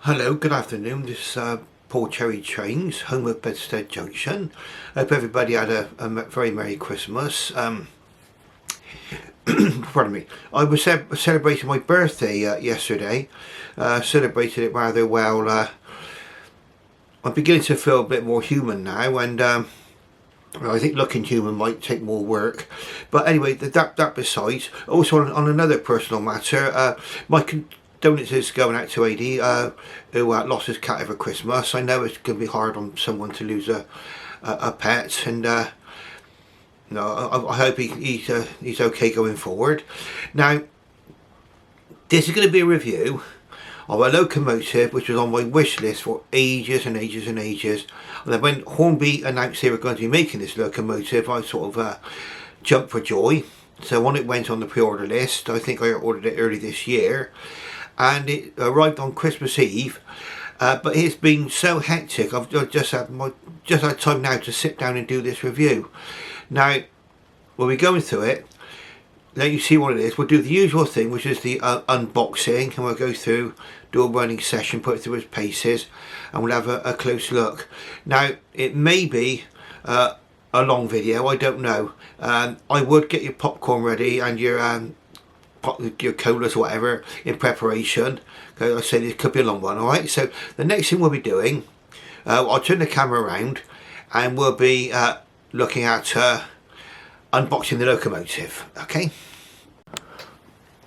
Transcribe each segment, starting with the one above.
Hello, good afternoon. This is Paul Cherry Trains, home of Bedstead Junction. I hope everybody had a very Merry Christmas. Pardon me. I was celebrating my birthday yesterday. Celebrated it rather well. I'm beginning to feel a bit more human now, and I think looking human might take more work. But anyway, that besides. Also on another personal matter, my condolences going out to AD who lost his cat over Christmas. I know it's going to be hard on someone to lose a pet, and I hope he's okay going forward. Now, this is going to be a review of a locomotive which was on my wish list for ages and ages and ages. And then when Hornby announced they were going to be making this locomotive, I sort of jumped for joy. So when it went on the pre-order list, I think I ordered it early this year, and it arrived on Christmas Eve. But it's been so hectic. I've just had time now to sit down and do this review. Now, when we're going through it, let you see what it is. We'll do the usual thing, which is the unboxing, and we'll go through, do a running session, put it through its paces, and we'll have a close look. Now, it may be a long video, I don't know. I would get your popcorn ready and your colas or whatever in preparation. Okay, I say this could be a long one. Alright, so the next thing we'll be doing, I'll turn the camera around and we'll be looking at unboxing the locomotive. Okay,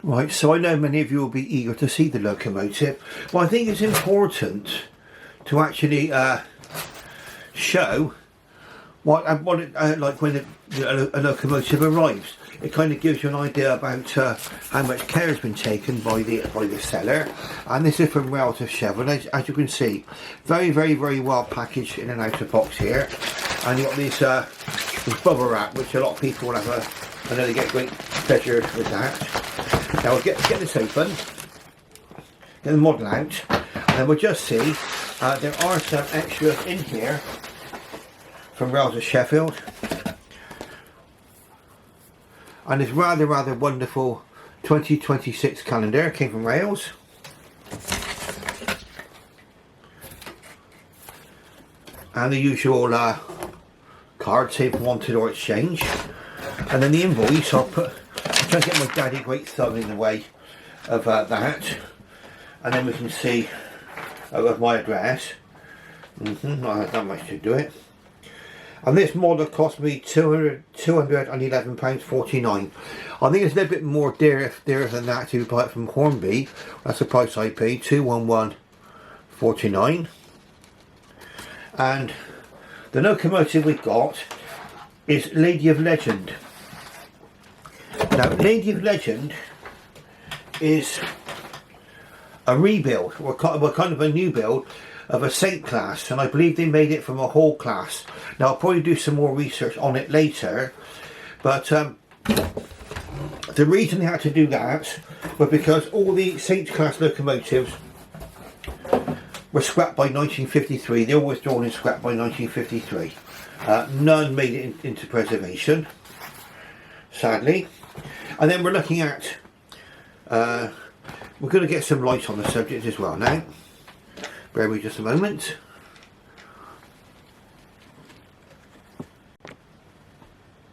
right, so I know many of you will be eager to see the locomotive. Well, I think it's important to actually show what it like when a locomotive arrives. It kind of gives you an idea about how much care has been taken by the seller. And this is from Rails of Chevron. As you can see, very well packaged in an outer box here. And you've got this bubble wrap, which a lot of people will have I know they get great pleasure with that. Now we'll get this open, get the model out, and we'll just see there are some extras in here from Rails of Sheffield. And this rather wonderful 2026 calendar came from Rails. And the usual card, say if wanted or exchange. And then the invoice, I'll try and get my daddy great thumb in the way of that. And then we can see of my address. Not had that much to do it. And this model cost me £211.49. I think it's a little bit more dearer than that to buy it from Hornby. That's the price I paid, £211.49. And the locomotive we got is Lady of Legend. Now, Lady of Legend is a rebuild, or kind of a new build of a Saint class, and I believe they made it from a Hall class. Now I'll probably do some more research on it later, but the reason they had to do that was because all the Saint class locomotives were scrapped by 1953. They were withdrawn and scrapped by 1953. None made it into preservation, sadly. And then we're looking at we're going to get some light on the subject as well now. Bear with me just a moment.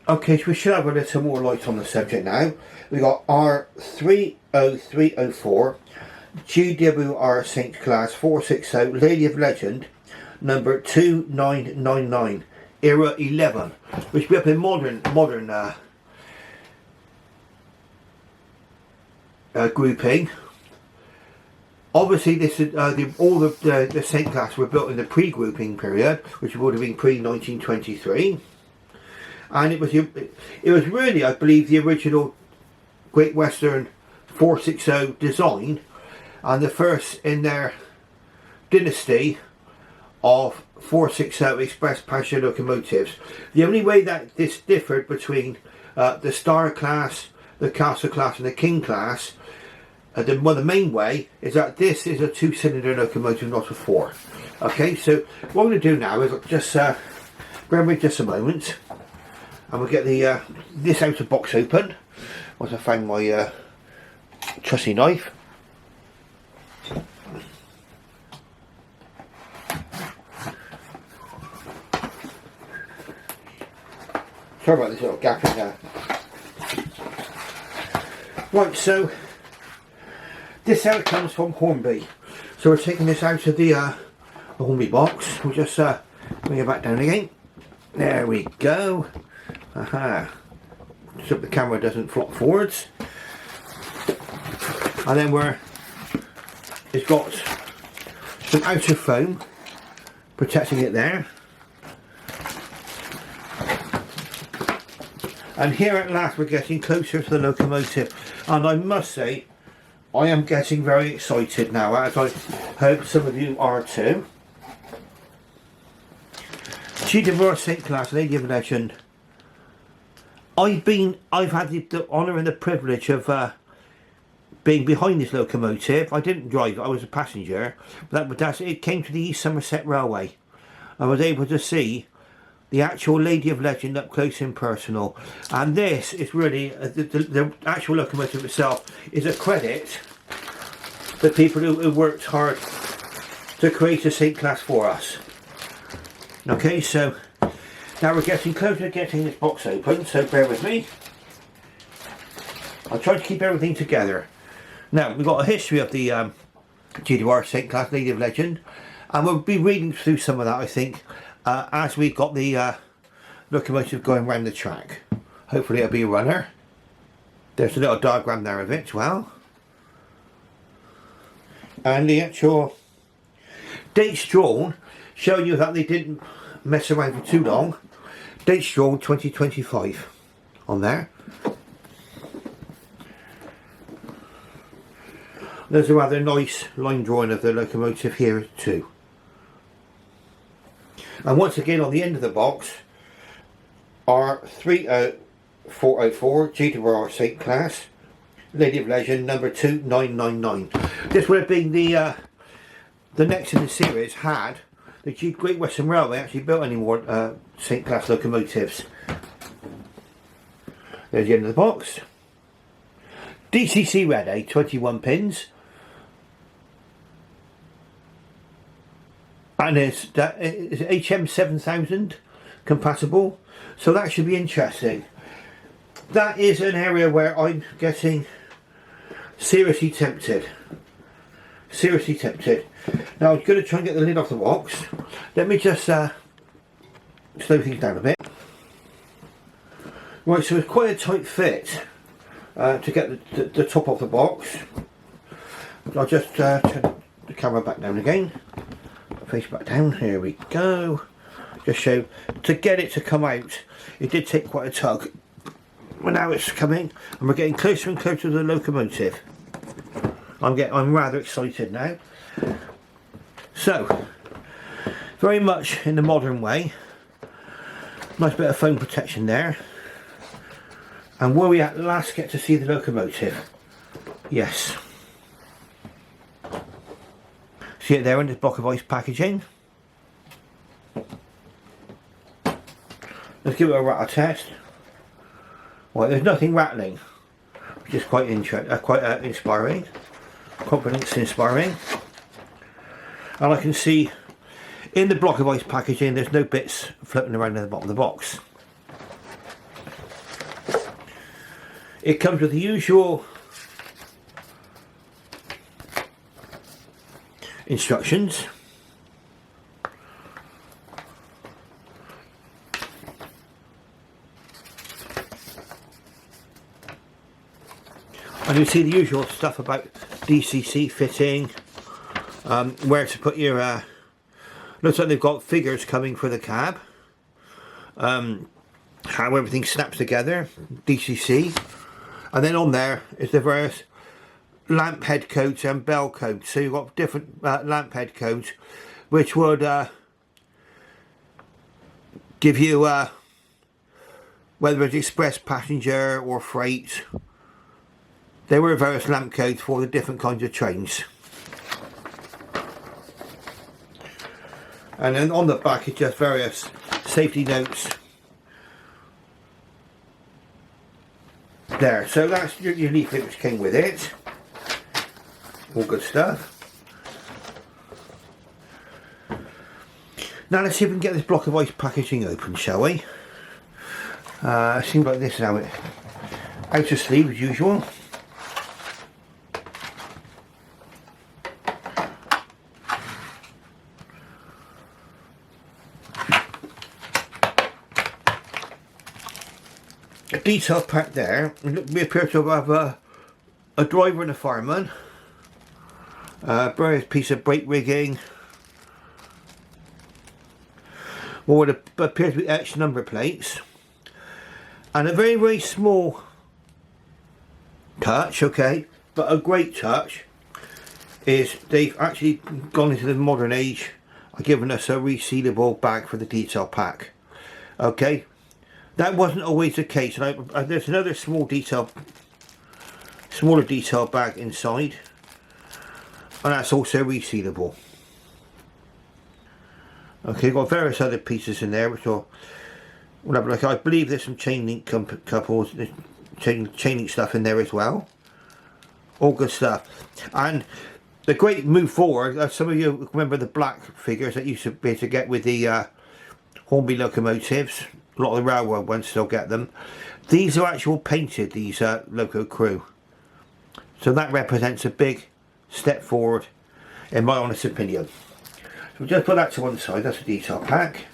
Okay, so we should have a little more light on the subject now. We got R30404 GWR Saint Class 460 Lady of Legend number 2999 era 11, which will be up in modern grouping. Obviously, this is all the Saint class were built in the pre-grouping period, which would have been pre-1923, and it was really, I believe, the original Great Western 460 design, and the first in their dynasty of 460 express passenger locomotives. The only way that this differed between the Star class, the Castle class, and the King class, the main way is that this is a two-cylinder locomotive, not a four. Okay, so what I'm going to do now is just grab me just a moment, and we'll get the this outer box open. Once I find my trusty knife. Sorry about this little gap in there. Right, so this how it comes from Hornby. So we're taking this out of the Hornby box. We'll just bring it back down again. There we go. Aha. So the camera doesn't flop forwards. And then it's got some outer foam protecting it there. And here at last we're getting closer to the locomotive, and I must say I am getting very excited now, as I hope some of you are too. GWR St. Class, Lady of Legend. I've had the honour and the privilege of being behind this locomotive. I didn't drive it, I was a passenger. But it came to the East Somerset Railway. I was able to see the actual Lady of Legend up close and personal, and this is really the actual locomotive itself is a credit to people who worked hard to create a St. Class for us. Okay, so now we're getting closer to getting this box open, so bear with me. I'll try to keep everything together. Now we've got a history of the GWR St. Class Lady of Legend, and we'll be reading through some of that, I think, as we got the locomotive going around the track. Hopefully it'll be a runner. There's a little diagram there of it as well. And the actual dates drawn, showing you that they didn't mess around for too long. Dates drawn 2025 on there. There's a rather nice line drawing of the locomotive here too. And once again on the end of the box, R30404 GWR St. Class Lady of Legend number 2999. This would have been the next in the series had the Great Western Railway actually built any more St. Class locomotives. There's the end of the box. DCC relay, 21 pins. And it's HM 7000 compatible, so that should be interesting. That is an area where I'm getting seriously tempted. Seriously tempted. Now I'm going to try and get the lid off the box. Let me just slow things down a bit. Right, so it's quite a tight fit to get the top off the box. I'll just turn the camera back down again. Face back down, here we go. Just show, to get it to come out, it did take quite a tug. Well, now it's coming, and we're getting closer and closer to the locomotive. I'm rather excited now. So, very much in the modern way. Nice bit of foam protection there. And will we at last get to see the locomotive? Yes. See it there in this block of ice packaging. Let's give it a rattle test. Well, there's nothing rattling, which is quite inspiring. Confidence inspiring. And I can see in the block of ice packaging there's no bits floating around in the bottom of the box. It comes with the usual instructions. And you see the usual stuff about DCC fitting, where to put your looks like they've got figures coming for the cab, how everything snaps together, DCC, and then on there is the various lamp head codes and bell codes. So you've got different lamp head codes which would give you whether it's express, passenger or freight. There were various lamp codes for the different kinds of trains. And then on the back is just various safety notes there. So that's your leaflet which came with it. All good stuff. Now let's see if we can get this block of ice packaging open, shall we? Seems like this is how it, outer sleeve as usual. A detail pack there. We appear to have a driver and a fireman. Various piece of brake rigging. What would appear to be etched number plates. And a very, very small touch, okay, but a great touch is they've actually gone into the modern age and given us a resealable bag for the detail pack. Okay, that wasn't always the case. And there's another smaller detail bag inside, and that's also resealable. Okay, got various other pieces in there which are whatever. Like, I believe there's some chain link couples, chain link stuff in there as well. All good stuff. And the great move forward, some of you remember the black figures that used to be able to get with the Hornby locomotives. A lot of the railroad ones still get them. These are actual painted, these Loco Crew. So that represents a big step forward in my honest opinion. So we'll just put that to one side. That's a detail pack.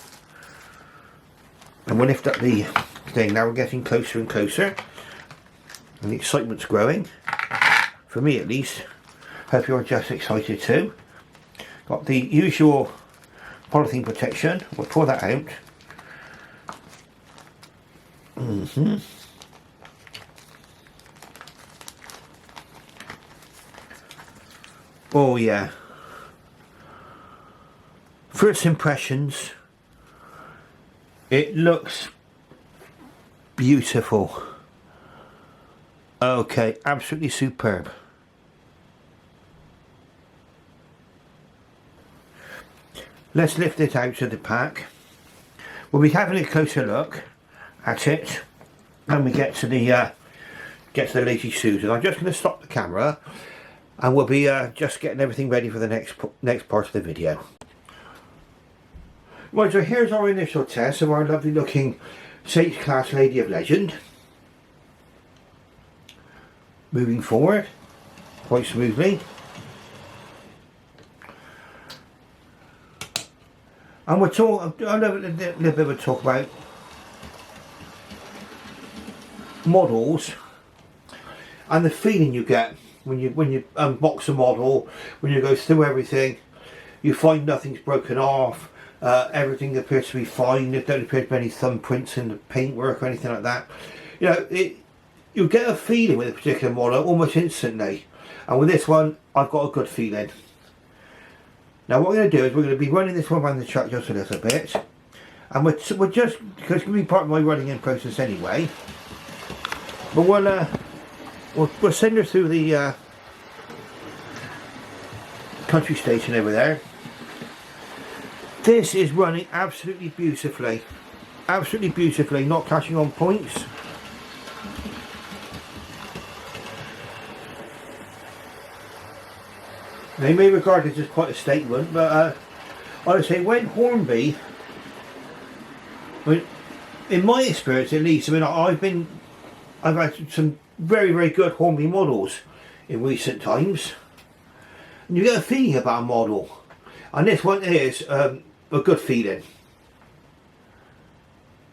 And we'll lift up the thing. Now we're getting closer and closer. And the excitement's growing. For me at least. Hope you're just excited too. Got the usual polythene protection. We'll pour that out. Oh yeah. First impressions. It looks beautiful. Okay, absolutely superb. Let's lift it out of the pack. We'll be having a closer look at it when we get to the Lady Susan. I'm just going to stop the camera, and we'll be just getting everything ready for the next part of the video. Right, so here's our initial test of our lovely looking H-Class Lady of Legend. Moving forward quite smoothly. And I'll have a little bit of a talk about models and the feeling you get when you unbox a model, when you go through everything, you find nothing's broken off. Everything appears to be fine. There don't appear to be any thumbprints in the paintwork or anything like that. You know, you get a feeling with a particular model almost instantly. And with this one, I've got a good feeling. Now what we're going to do is we're going to be running this one around the truck just a little bit. And we're just, because it's going to be part of my running in process anyway. But we'll send her through the country station over there. This is running absolutely beautifully, not clashing on points. They may regard this as quite a statement, but I would say when Hornby, in my experience at least, I mean I've had some very, very good Hornby models in recent times, and you get a feeling about a model, and this one is a good feeling.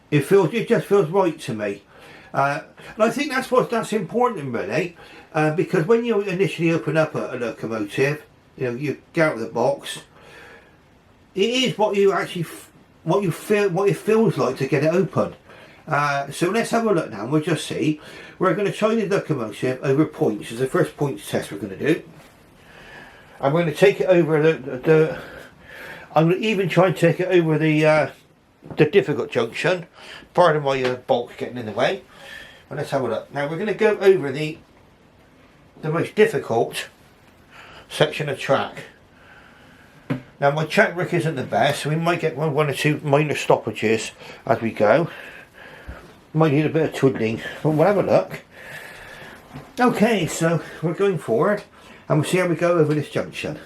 It just feels right to me, and I think that's important really, because when you initially open up a locomotive, you know, you get out of the box, it is what it feels like to get it open. So let's have a look now, and we'll just see. We're going to try the locomotive over points. It's the first points test we're going to do. I'm going to take it over I'm going to even try and take it over the difficult junction. Pardon my bulk getting in the way. But let's have a look. Now we're going to go over the most difficult section of track. Now my track brick isn't the best, so we might get one or two minor stoppages as we go. Might need a bit of twiddling, but we'll have a look. Okay, so we're going forward and we'll see how we go over this junction.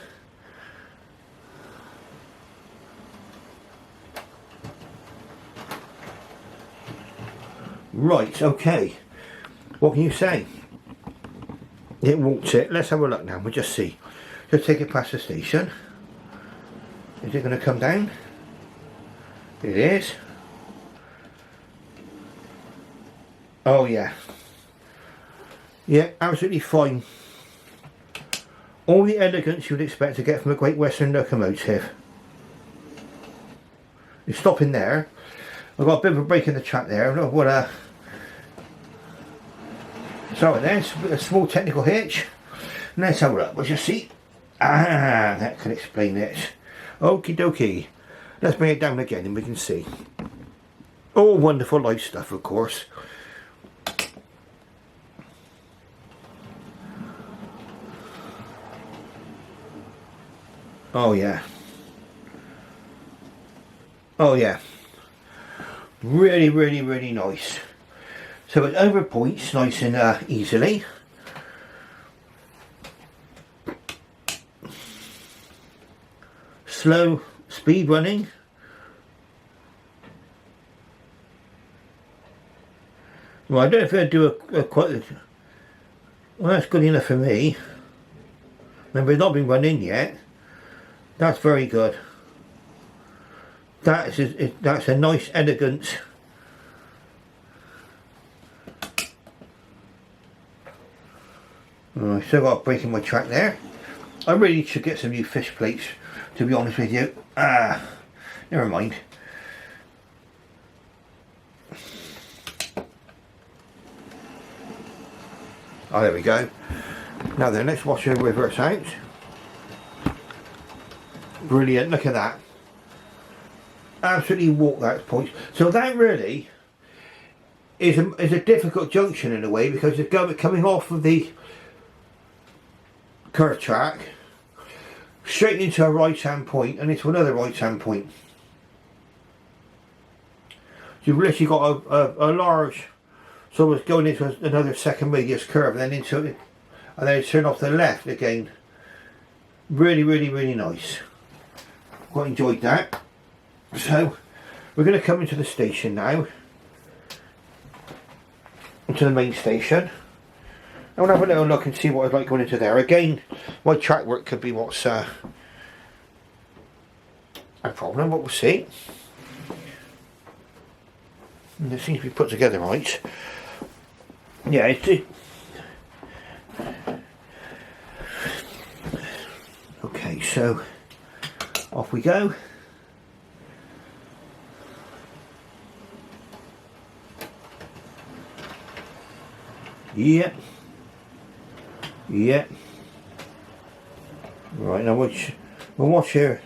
Right, okay. What can you say? It walked it. Let's have a look now. We'll just see. Just take it past the station. Is it going to come down? It is. Oh yeah. Yeah, absolutely fine. All the elegance you would expect to get from a Great Western locomotive. You're stopping there. I've got a bit of a break in the track there. Sorry, there's a small technical hitch. Let's have a look. We'll just see. That can explain it. Okie dokie. Let's bring it down again and we can see. All wonderful light stuff, of course. Oh yeah. Oh yeah. Really, really, really nice. So it over points nice and easily. Slow speed running. Well, I don't know if I'll do a quite. Well, that's good enough for me. Remember, it's not been run in yet. That's very good. That's a nice, elegant. Oh, I still got a break in my track there. I really should get some new fish plates, to be honest with you. Never mind. Oh, there we go. Now then, let's watch the reverse out. Brilliant, look at that. Absolutely walk that point. So that really is a difficult junction in a way, because it's coming off of the curve track straight into a right hand point and into another right hand point. You've literally got a large, so it's going into another second radius curve and then into it, and then turn off to the left again. Really, really, really nice. Quite enjoyed that. So we're going to come into the station now, into the main station. I'm going to have a little look and see what I'd like going into there. Again, my track work could be what's a problem, but we'll see. And it seems to be put together right. Yeah, it's okay, so off we go. Yeah. Yeah. Right, now we'll watch here.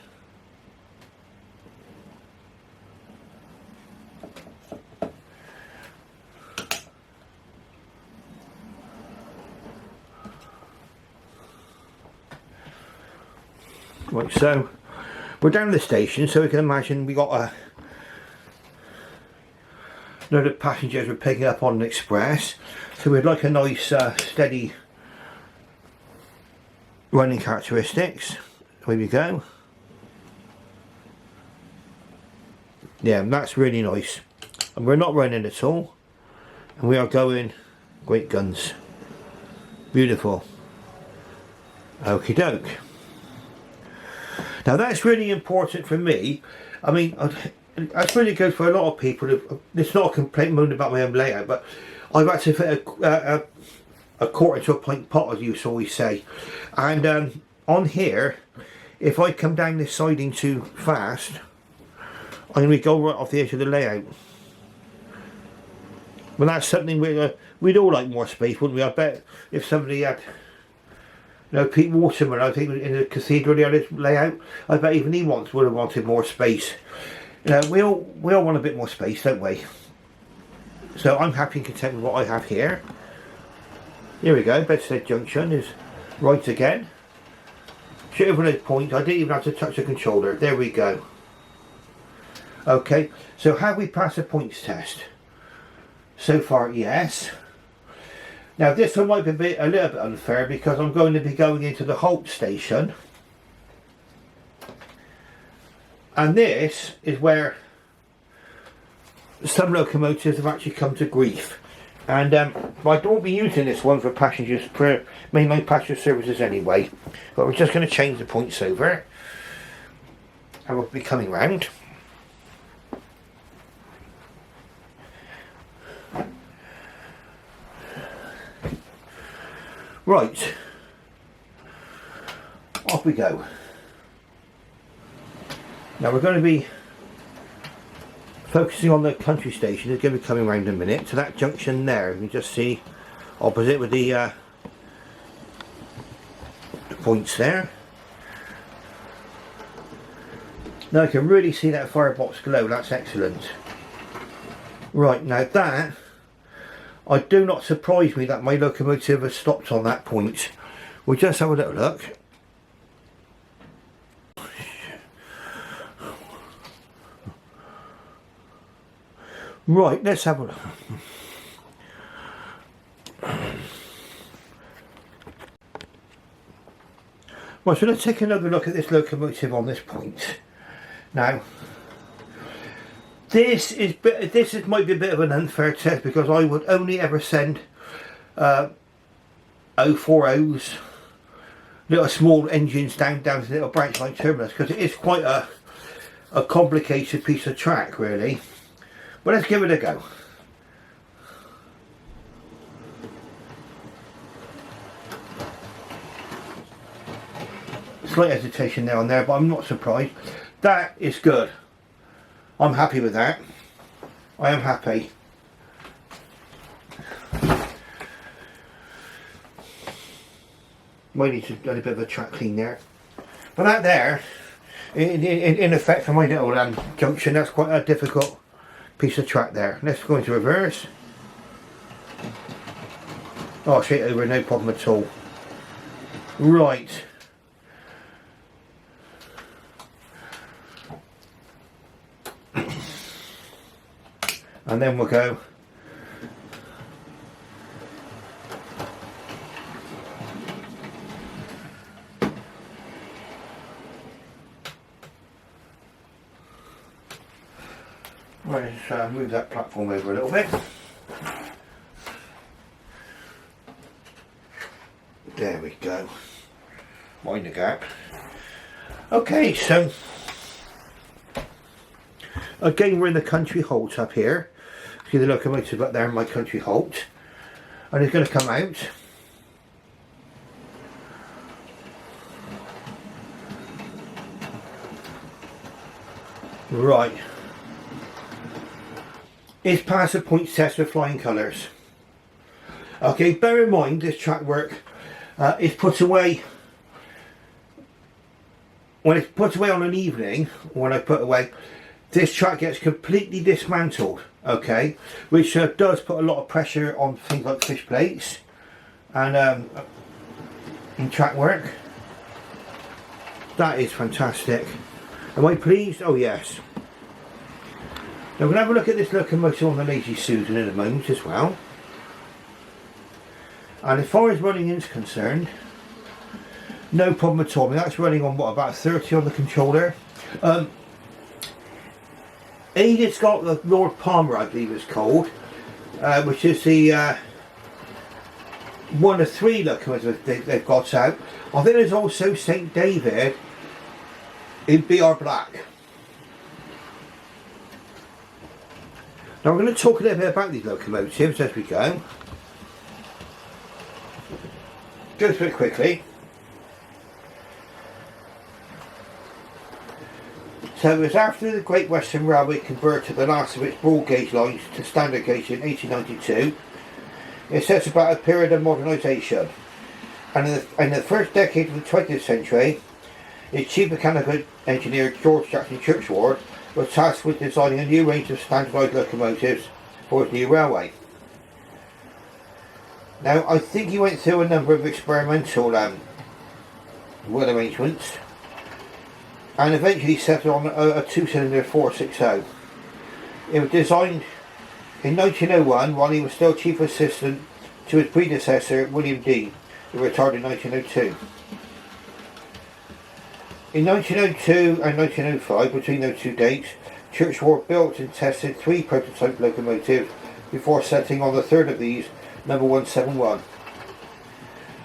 Right, so we're down at the station, so we can imagine we got another passengers we're picking up on an express. So we'd like a nice steady running characteristics. Here we go. Yeah, that's really nice. And we're not running at all. And we are going great guns. Beautiful. Okie doke. Now that's really important for me. I mean, that's really good for a lot of people. It's not a complaint moan about my own layout, but I've had to fit a quarter to a pint pot, as you used to always say. And on here, if I come down this siding too fast, I'm going to go right off the edge of the layout. Well, that's something we'd all like more space, wouldn't we? I bet if somebody had, you know, Pete Waterman, I think in the cathedral on his layout, I bet even he would have wanted more space. You know, we all want a bit more space, don't we? So I'm happy and content with what I have here. Here we go, Bedstead Junction is right again. Straight over the point, I didn't even have to touch the controller. There we go. Okay, so have we passed the points test? So far, yes. Now this one might be a little bit unfair because I'm going to be going into the Holt station. And this is where some locomotives have actually come to grief. And I won't be using this one for passengers, for mainline passenger services anyway. But we're just going to change the points over. And we'll be coming round. Right. Off we go. Now we're going to be focusing on the country station. It's going to be coming round in a minute to that junction there. You can just see opposite with the points there. Now I can really see that firebox glow. That's excellent. Right, now that I do not surprise me that my locomotive has stopped on that point. We'll just have a little look. Right, let's have a look. Right, so let's take another look at this locomotive on this point. Now, this might be a bit of an unfair test because I would only ever send 040s, little small engines down to the little branch line terminus, because it is quite a complicated piece of track, really. But let's give it a go. Slight hesitation there and there, but I'm not surprised. That is good. I'm happy with that. I am happy. Might need to do a bit of a track clean there. But that there, in effect, for my little junction, that's quite a difficult piece of track there. Let's go into reverse. Oh, straight over, no problem at all. Right. And then we'll go right, let's move that platform over a little bit. There we go. Mind the gap. Okay, so again we're in the country halt up here. See the locomotive up there in my country halt. And it's going to come out. Right. It's past the point test with flying colours. Okay, bear in mind this track work is put away. When it's put away on an evening, when I put away, this track gets completely dismantled, okay, which does put a lot of pressure on things like fish plates and in track work. That is fantastic. Am I pleased? Oh yes. Now we're going to have a look at this locomotive on the Lazy Susan in a moment as well. And as far as running is concerned, no problem at all. I mean, that's running on what, about 30 on the controller. It's got the Lord Palmer, I believe it's called, which is the one of 3 locomotives they've got out. I think there's also St David in BR Black. Now we're going to talk a little bit about these locomotives as we go. Go through it quickly. So it was after the Great Western Railway converted the last of its broad gauge lines to standard gauge in 1892. It sets about a period of modernisation, and in the first decade of the 20th century, its chief mechanical engineer George Jackson Churchward was tasked with designing a new range of standardised locomotives for his new railway. Now I think he went through a number of experimental wheel arrangements and eventually settled on a 2-cylinder 460. It was designed in 1901 while he was still chief assistant to his predecessor William Dean, who retired in 1902. In 1902 and 1905, between those two dates, Churchward built and tested 3 prototype locomotives before settling on the third of these, number 171.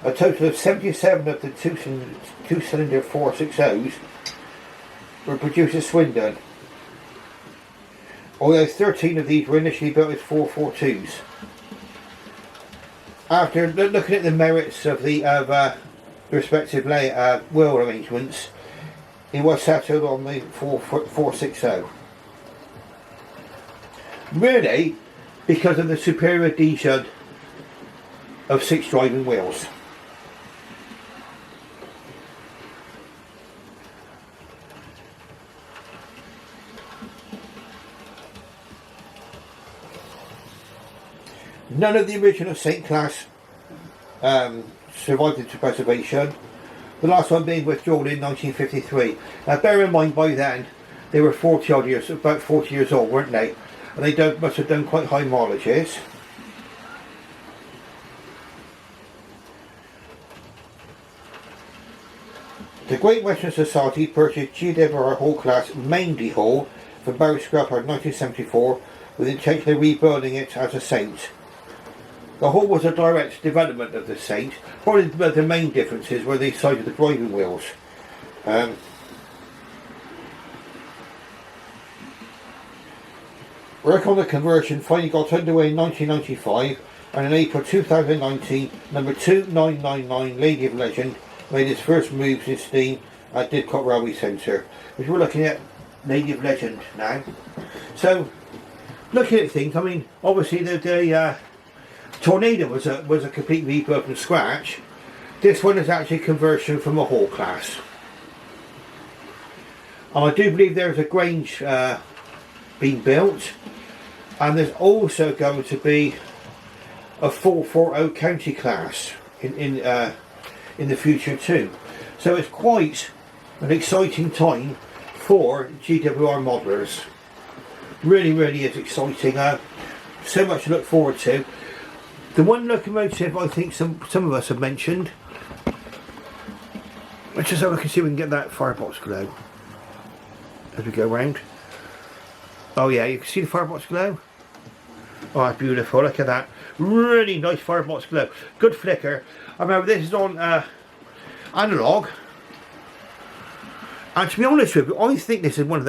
A total of 77 of the two-cylinder 460s were produced at Swindon, although 13 of these were initially built as 442s. After looking at the merits of the respective wheel arrangements, it was settled on the 460. Really, because of the superior adhesion of 6 driving wheels. None of the original Saint class survived into preservation, the last one being withdrawn in 1953. Now bear in mind, by then they were 40 odd years, about 40 years old, weren't they? And they must have done quite high mileages. The Great Western Society purchased GWR Hall class Maindy Hall from Barry Scrapper in 1974 with the intention of rebuilding it as a Saint. The Hall was a direct development of the Saint. Probably the main differences were the size of the driving wheels. Work on the conversion finally got underway in 1995, and in April 2019, number 2999 Lady of Legend made its first moves in steam at Didcot Railway Centre, which we're looking at Lady of Legend now. So, looking at things, I mean, obviously the Tornado was a complete rebuild from scratch. This one is actually a conversion from a Hall class. And I do believe there's a Grange being built, and there's also going to be a 440 county class in the future too. So it's quite an exciting time for GWR modelers. Really is exciting. So much to look forward to. The one locomotive I think some of us have mentioned, let's just have a look and see if we can get that firebox glow as we go round. Oh yeah, you can see the firebox glow. Oh, that's beautiful, look at that. Really nice firebox glow. Good flicker. I remember this is on analog. And to be honest with you, I think this is one of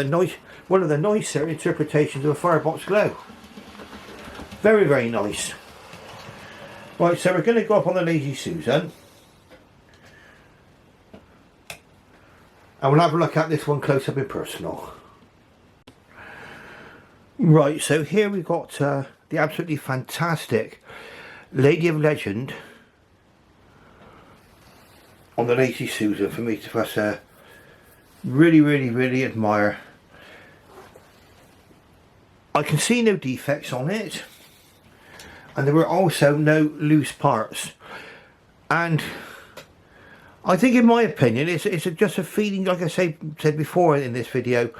the nicer interpretations of a firebox glow. Very nice. Right, so we're going to go up on the Lazy Susan. And we'll have a look at this one close up and personal. Right, so here we've got the absolutely fantastic Lady of Legend on the Lazy Susan for me to really admire. I can see no defects on it, and there were also no loose parts. And I think, in my opinion, it's just a feeling, like I said before in this video,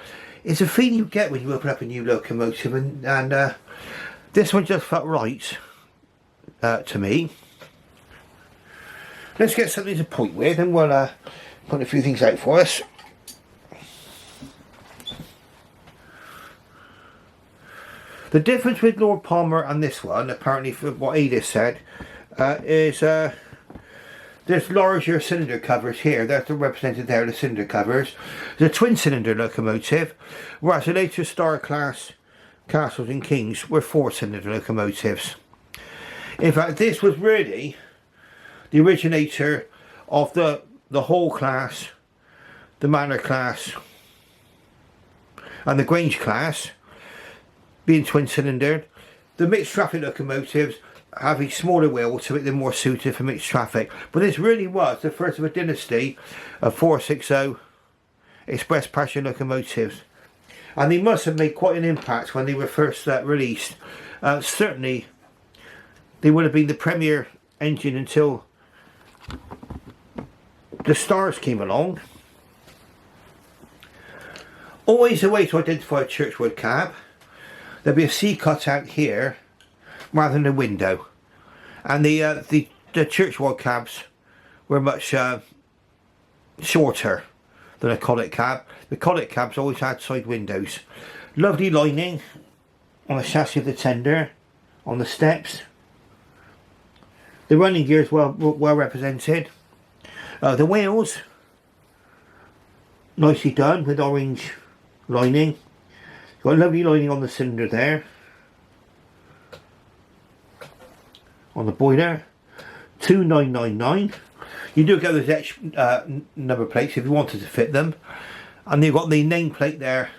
it's a feeling you get when you open up a new locomotive, and this one just felt right to me. Let's get something to point with, and we'll put a few things out for us. The difference with Lord Palmer and this one, apparently from what Edith said, is there's larger cylinder covers here. That's represented there, the cylinder covers. It's a twin cylinder locomotive, whereas the later Star class Castles and Kings were 4-cylinder locomotives. In fact, this was really the originator of the Hall class, the Manor class, and the Grange class, being twin cylinder. The mixed traffic locomotives having smaller wheels to make them more suited for mixed traffic. But this really was the first of a dynasty of 460 express passenger locomotives. And they must have made quite an impact when they were first released. Certainly they would have been the premier engine until the Stars came along. Always a way to identify a Churchward cab. There'll be a C cut out here rather than a window, and the Churchward cabs were much shorter than a Collet cab. The Collet cabs always had side windows. Lovely lining on the chassis of the tender, on the steps. The running gear is well represented. The wheels, nicely done with orange lining. Got a lovely lining on the cylinder there. On the boiler, 2999. You do get those extra number plates if you wanted to fit them. And you've got the nameplate there,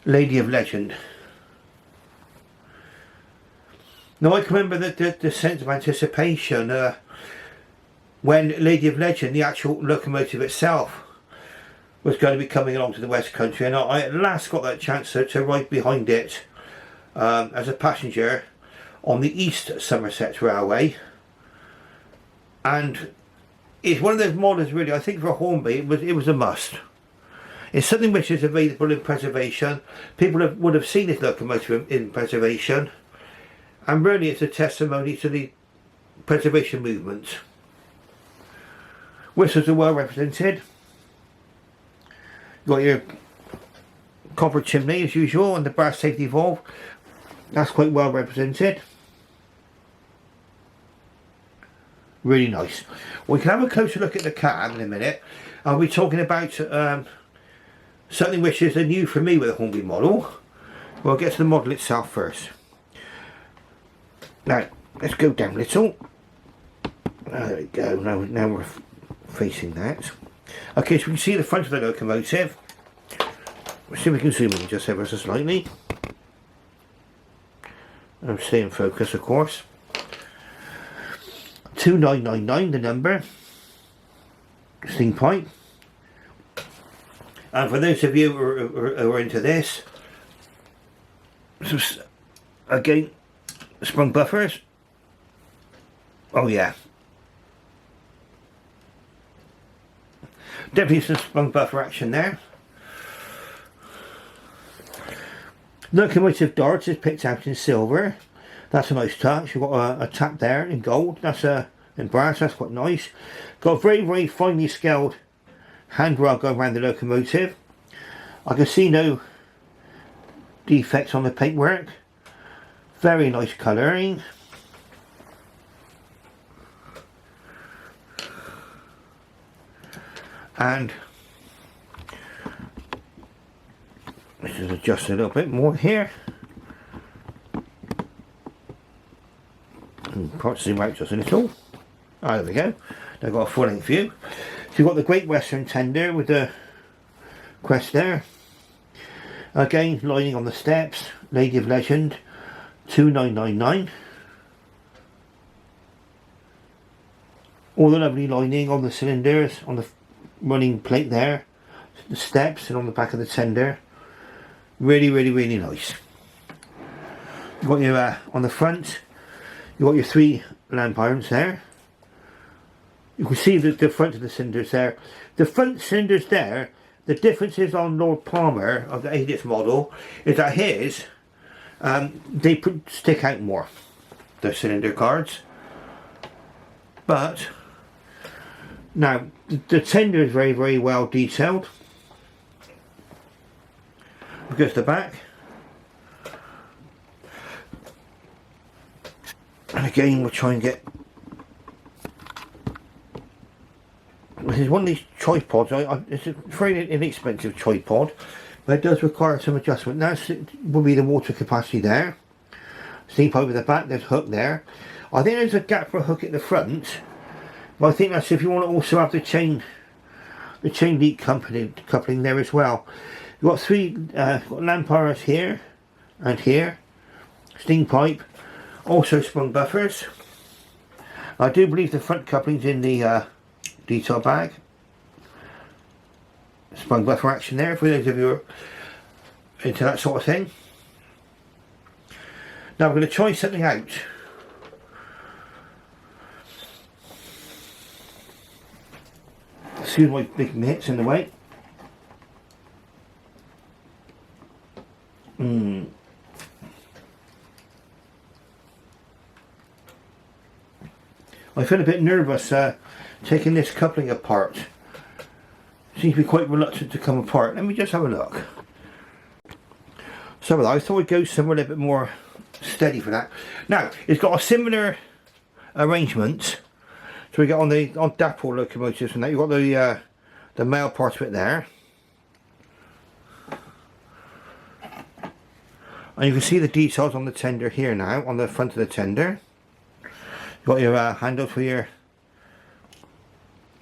Lady of Legend. Now I can remember the sense of anticipation when Lady of Legend, the actual locomotive itself, was going to be coming along to the West Country, and I at last got that chance to ride behind it as a passenger on the East Somerset Railway. And it's one of those models, really, I think for Hornby it was a must. It's something which is available in preservation. People would have seen this locomotive in preservation, and really it's a testimony to the preservation movement. Whistles are well represented. You've got your copper chimney as usual, and the brass safety valve. That's quite well represented. Really nice. We can have a closer look at the cab in a minute. I'll be talking about something which is a new for me with a Hornby model. We'll get to the model itself first. Now, let's go down a little. There we go. Now we're facing that. Okay, so we can see the front of the locomotive. Let's see if we can zoom in just ever so slightly. And stay in focus, of course. 2999, the number. Steam pipe. And for those of you who are into this, again, sprung buffers. Oh yeah. Definitely some sprung buffer action there. Locomotive darts is picked out in silver. That's a nice touch. You've got a tap there in gold. That's in brass. That's quite nice. Got a very finely scaled handrail going around the locomotive. I can see no defects on the paintwork. Very nice colouring. And let's just adjust a little bit more here. Perhaps zoom out just a little. Ah, there we go. Now I've got a full length view. So you've got the Great Western tender with the crest there. Again, lining on the steps, Lady of Legend, 2999. All the lovely lining on the cylinders, on the running plate there, the steps, and on the back of the tender. Really nice. You've got your on the front, you've got your 3 lamp irons there. You can see the front of the cylinders there. The front cylinders there, the differences on Lord Palmer of the 80th model is that his, they stick out more, the cylinder guards. But now the tender is very well detailed. Goes the back, and again we'll try and get. This is one of these tripods. It's a very inexpensive tripod, but it does require some adjustment. Now will be the water capacity there. Steam pipe at the back. There's a hook there. I think there's a gap for a hook at the front, but I think that's if you want to also have the chain lead coupling there as well. You've got 3 got lamp irons here and here, steam pipe, also sprung buffers. I do believe the front coupling's in the detail bag. Sprung buffer action there for those of you who are into that sort of thing. Now we're going to try something out. Excuse my big mitts in the way. I feel a bit nervous taking this coupling apart. Seems to be quite reluctant to come apart. Let me just have a look. So I thought I'd go somewhere a little bit more steady for that. Now, it's got a similar arrangement. So we got on Dapple locomotives and that, you've got the male part of it there. And you can see the details on the tender here now, on the front of the tender. You've got your handle for your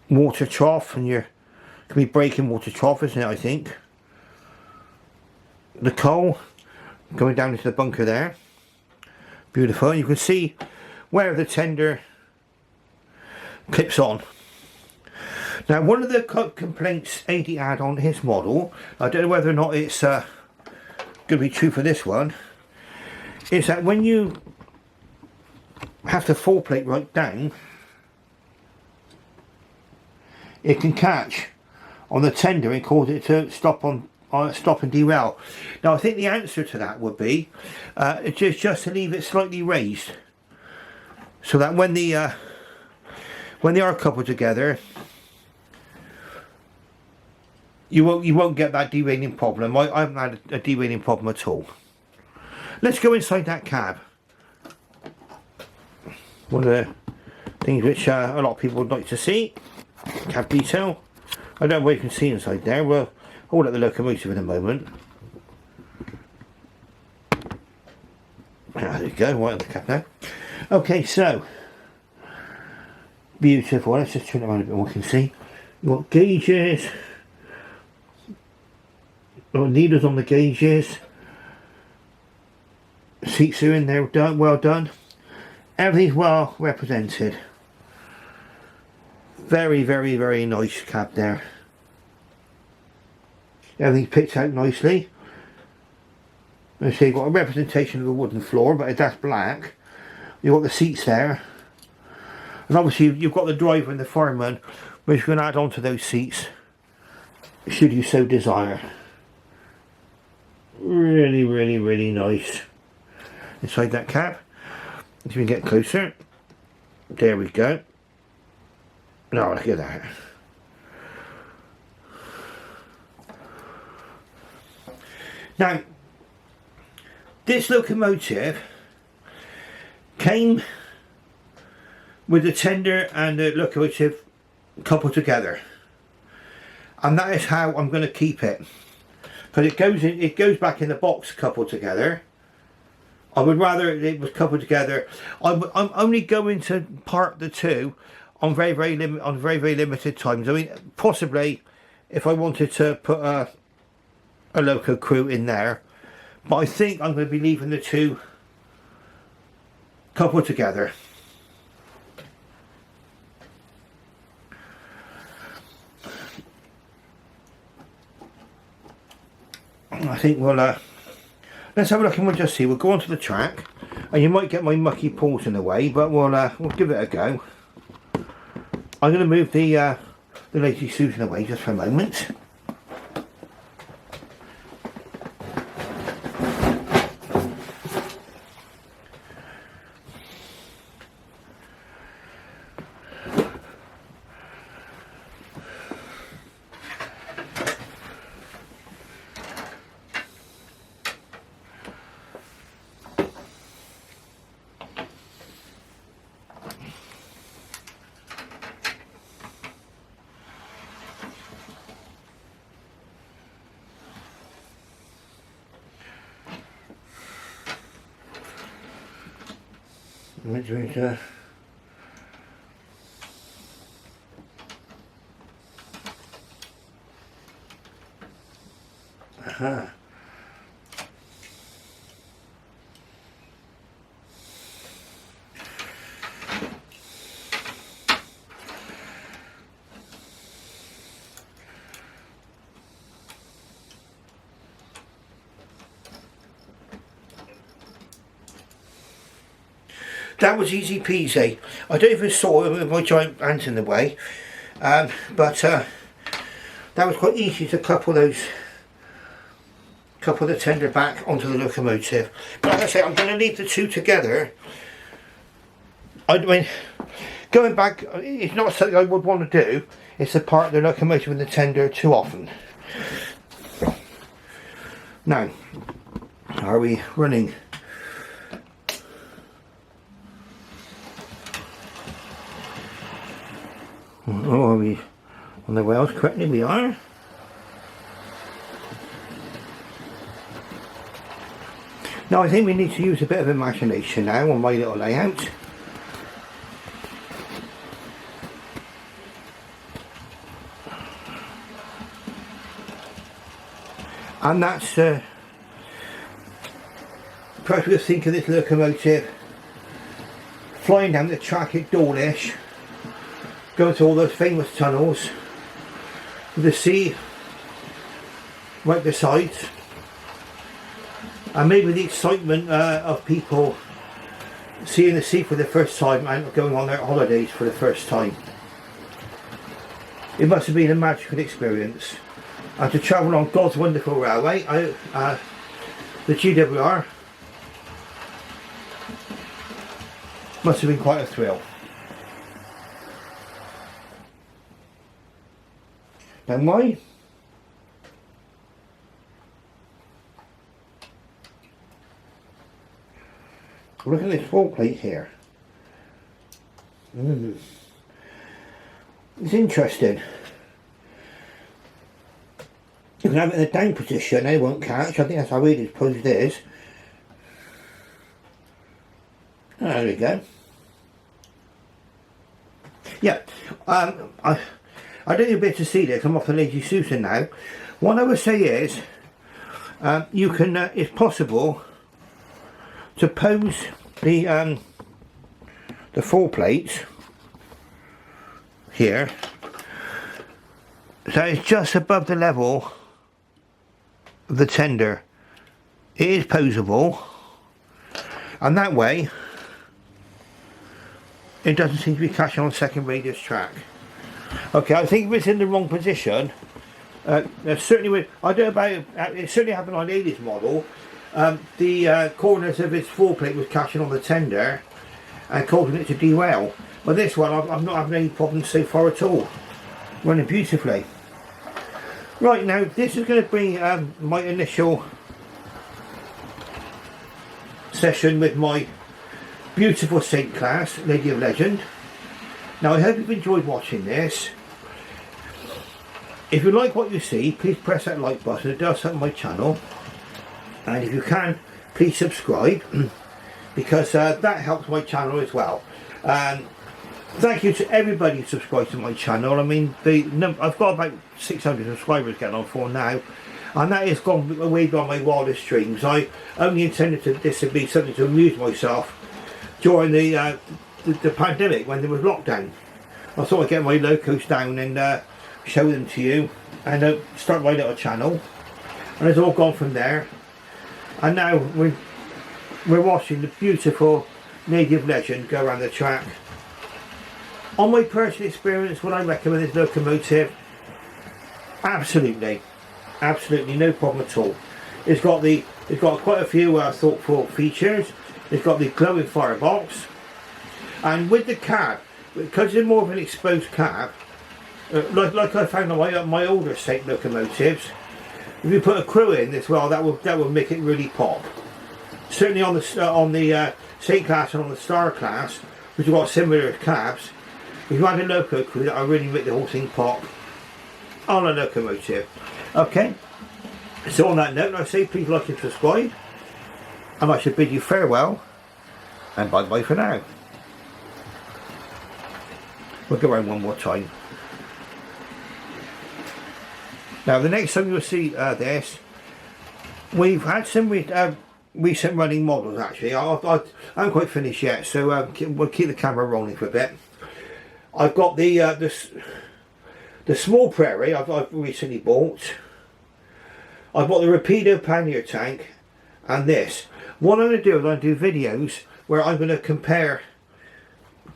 water trough, and your can be breaking water trough, isn't it, I think. The coal going down into the bunker there. Beautiful. You can see where the tender clips on. Now, one of the complaints AD had on his model, I don't know whether or not it's going to be true for this one, is that when you have the full plate right down, it can catch on the tender and cause it to stop and derail. Now, I think the answer to that would be just to leave it slightly raised, so that when they are coupled together, you won't get that derailing problem. I haven't had a derailing problem at all. Let's go inside that cab. One of the things which a lot of people would like to see, cab detail. I don't know what you can see inside there. We'll hold up the locomotive in a moment. There you go, right on the cab now. Okay, so beautiful. Let's just turn it around a bit more. We can see you've got gauges. Needles on the gauges. Seats are in there, done, well done. Everything's well represented. Very, very, very nice cab there. Everything's picked out nicely. Let's see, you've got a representation of the wooden floor, but that's black. You've got the seats there. And obviously you've got the driver and the fireman, which you can add on to those seats, should you so desire. Really, really, really nice. Inside that cab. If we can get closer. There we go. Now look at that. Now, this locomotive came with the tender and the locomotive coupled together, and that is how I'm going to keep it, because it goes back in the box coupled together. I would rather it was coupled together. I'm only going to part the two on very limited times. I mean, possibly if I wanted to put a loco crew in there, but I think I'm going to be leaving the two coupled together. I think we'll let's have a look and we'll just see. We'll go onto the track, and you might get my mucky paws in the way, but we'll give it a go. I'm going to move the Lazy Susan away just for a moment. Aha. That was easy peasy. I don't even saw it with my giant hands in the way, but that was quite easy to couple the tender back onto the locomotive. But like I say, I'm going to leave the two together. I mean, going back, it's not something I would want to do. It's to part the locomotive and the tender too often. Now, Are we running? Oh, are we on the rails correctly? We are. Now I think we need to use a bit of imagination now on my little layout. And that's perhaps we'll think of this locomotive flying down the track at Dawlish, going to all those famous tunnels with the sea right beside, and maybe the excitement of people seeing the sea for the first time and going on their holidays for the first time. It must have been a magical experience. And to travel on God's wonderful railway, the GWR, must have been quite a thrill. Now look at this full plate here. It's interesting. You can have it in a down position, they won't catch. I think that's how it is, posed is. There we go. Yeah, I don't need a bit to see this. I'm off the Lady Susan now. What I would say is, you can, it's possible to pose the full plates here, so it's just above the level of the tender. It is posable, and that way it doesn't seem to be catching on second radius track. Okay, I think if it's in the wrong position, certainly I don't know about it certainly happened on Aidy's model. The corners of its full plate was catching on the tender and causing it to derail. But this one, I'm not having any problems so far at all. Running beautifully. Right, now this is going to be my initial session with my beautiful Saint class, Lady of Legend. Now I hope you've enjoyed watching this. If you like what you see, please press that like button. It does help my channel. And if you can, please subscribe, because that helps my channel as well. Thank you to everybody who subscribed to my channel. I mean, I've got about 600 subscribers getting on for now, and that has gone way beyond my wildest dreams. I only intended this to be something to amuse myself during the pandemic, when there was lockdown. I thought I'd get my locos down and show them to you, and start my little channel, and it's all gone from there. And now we're watching the beautiful Lady of Legend go around the track. On my personal experience, would I recommend this locomotive? Absolutely, absolutely, no problem at all. It's got quite a few thoughtful features. It's got the glowing firebox, and with the cab, because it's more of an exposed cab, like I found on my older Saint locomotives. If you put a crew in as well, that will make it really pop. Certainly on the Saint class and on the Star class, which have got similar cabs, if you had a loco crew, that will really make the whole thing pop on a locomotive. Okay, so on that note, I say please like and subscribe, and I should bid you farewell and bye bye for now. We'll go around one more time. Now the next time you'll see this, we've had some recent running models actually. I haven't quite finished yet, so we'll keep the camera rolling for a bit. I've got the small Prairie I've recently bought. I've got the Rapido pannier tank, and this. What I'm going to do is I'm going to do videos where I'm going to compare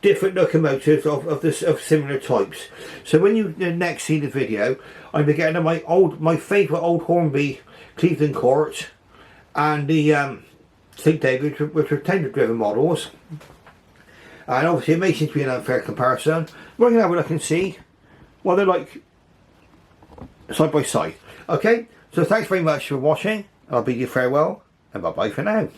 different locomotives of similar types. So when you next see the video, I'm getting my favourite old Hornby Cleveland Court and the St David, which are tender driven models. And obviously it may seem to be an unfair comparison. We're going to have a look and see what they're like side by side. Okay, so thanks very much for watching. I'll bid you farewell and bye bye for now.